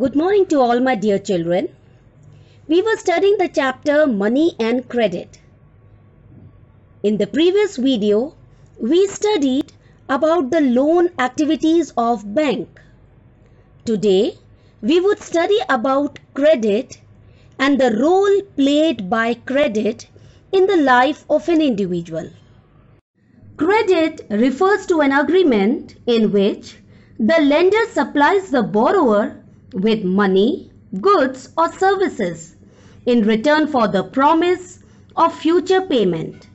Good morning to all my dear children. We were studying the chapter Money and Credit. In the previous video, we studied about the loan activities of bank. Today, we would study about credit and the role played by credit in the life of an individual. Credit refers to an agreement in which the lender supplies the borrower with money, goods or services in return for the promise of future payment.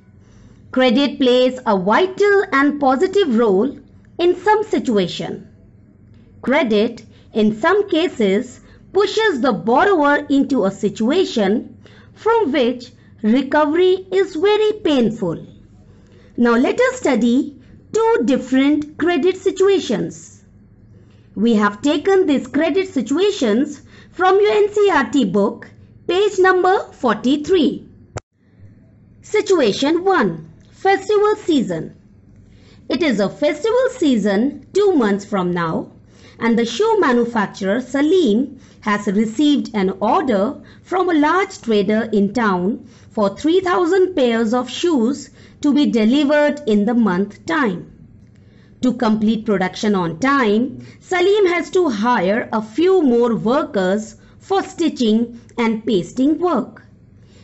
Credit plays a vital and positive role in some situation. Credit, in some cases, pushes the borrower into a situation from which recovery is very painful. Now let us study two different credit situations. We have taken these credit situations from your NCERT book, page number 43. Situation 1. Festival season. It is a festival season 2 months from now, and the shoe manufacturer Salim has received an order from a large trader in town for 3,000 pairs of shoes to be delivered in the month time. To complete production on time, Salim has to hire a few more workers for stitching and pasting work.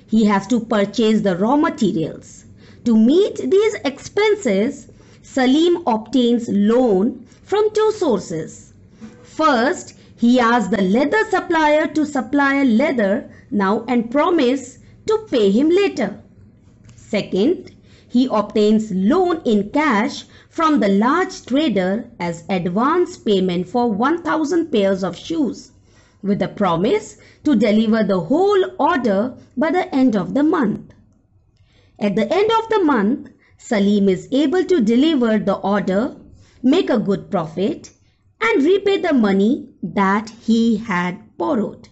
He has to purchase the raw materials. To meet these expenses, Salim obtains loan from two sources. First, he asks the leather supplier to supply leather now and promise to pay him later. Second, he obtains loan in cash from the large trader as advance payment for 1,000 pairs of shoes, with a promise to deliver the whole order by the end of the month. At the end of the month, Salim is able to deliver the order, make a good profit, and repay the money that he had borrowed.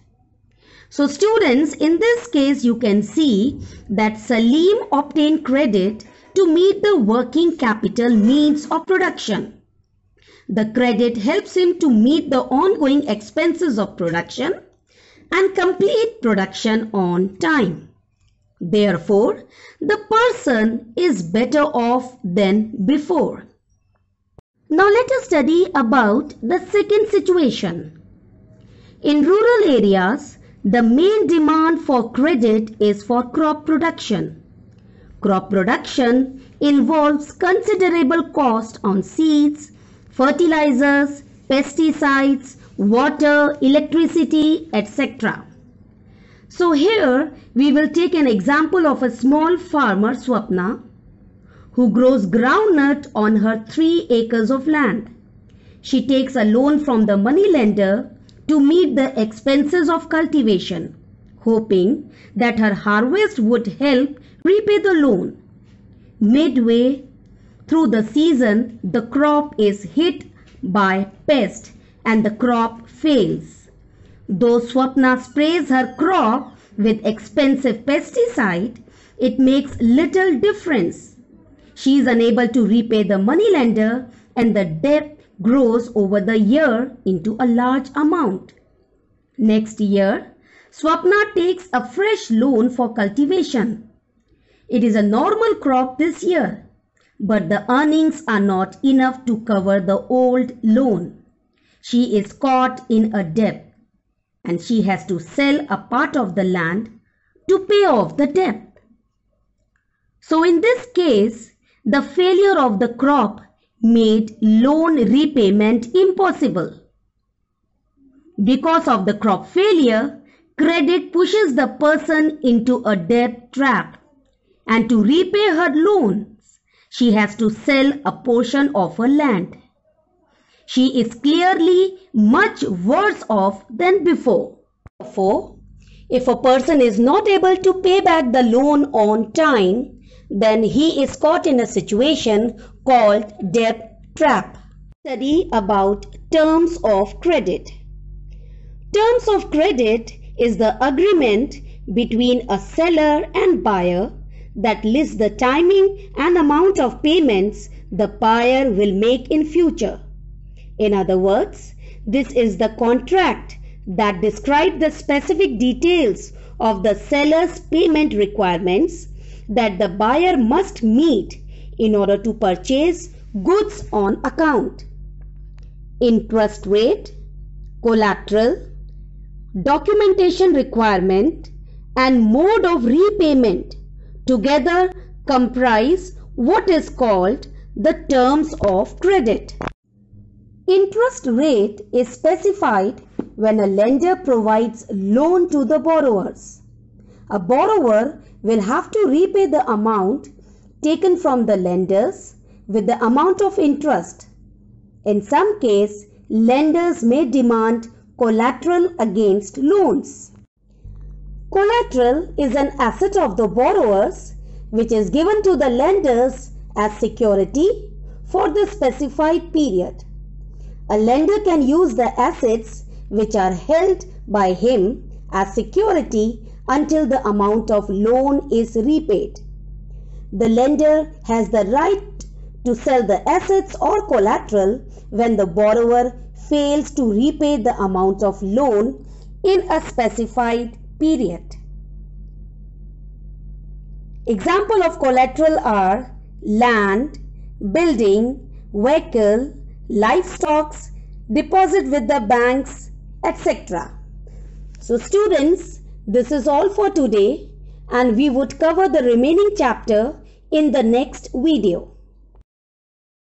So students, in this case you can see that Salim obtained credit to meet the working capital needs of production. The credit helps him to meet the ongoing expenses of production and complete production on time. Therefore, the person is better off than before. Now let us study about the second situation. In rural areas, the main demand for credit is for crop production. Crop production involves considerable cost on seeds, fertilizers, pesticides, water, electricity, etc. So here we will take an example of a small farmer, Swapna, who grows groundnut on her 3 acres of land. She takes a loan from the moneylender to meet the expenses of cultivation, hoping that her harvest would help repay the loan. Midway through the season, the crop is hit by pest and the crop fails. Though Swapna sprays her crop with expensive pesticide, it makes little difference. She is unable to repay the moneylender and the debt grows over the year into a large amount. Next year, Swapna takes a fresh loan for cultivation. It is a normal crop this year, but the earnings are not enough to cover the old loan. She is caught in a debt and she has to sell a part of the land to pay off the debt. So in this case, the failure of the crop made loan repayment impossible. Because of the crop failure, credit pushes the person into a debt trap. And to repay her loans, she has to sell a portion of her land. She is clearly much worse off than before. Therefore, if a person is not able to pay back the loan on time, then he is caught in a situation called debt trap. Study about terms of credit. Terms of credit is the agreement between a seller and buyer that lists the timing and amount of payments the buyer will make in future. In other words, this is the contract that describe the specific details of the seller's payment requirements that the buyer must meet in order to purchase goods on account. Interest rate, collateral, documentation requirement, and mode of repayment together comprise what is called the terms of credit. Interest rate is specified when a lender provides loan to the borrowers. A borrower will have to repay the amount taken from the lenders with the amount of interest. In some cases, lenders may demand collateral against loans. Collateral is an asset of the borrowers which is given to the lenders as security for the specified period. A lender can use the assets which are held by him as security until the amount of loan is repaid. The lender has the right to sell the assets or collateral when the borrower fails to repay the amount of loan in a specified period. Examples of collateral are land, building, vehicle, livestock, deposit with the banks, etc. So students, this is all for today, and we would cover the remaining chapter in the next video.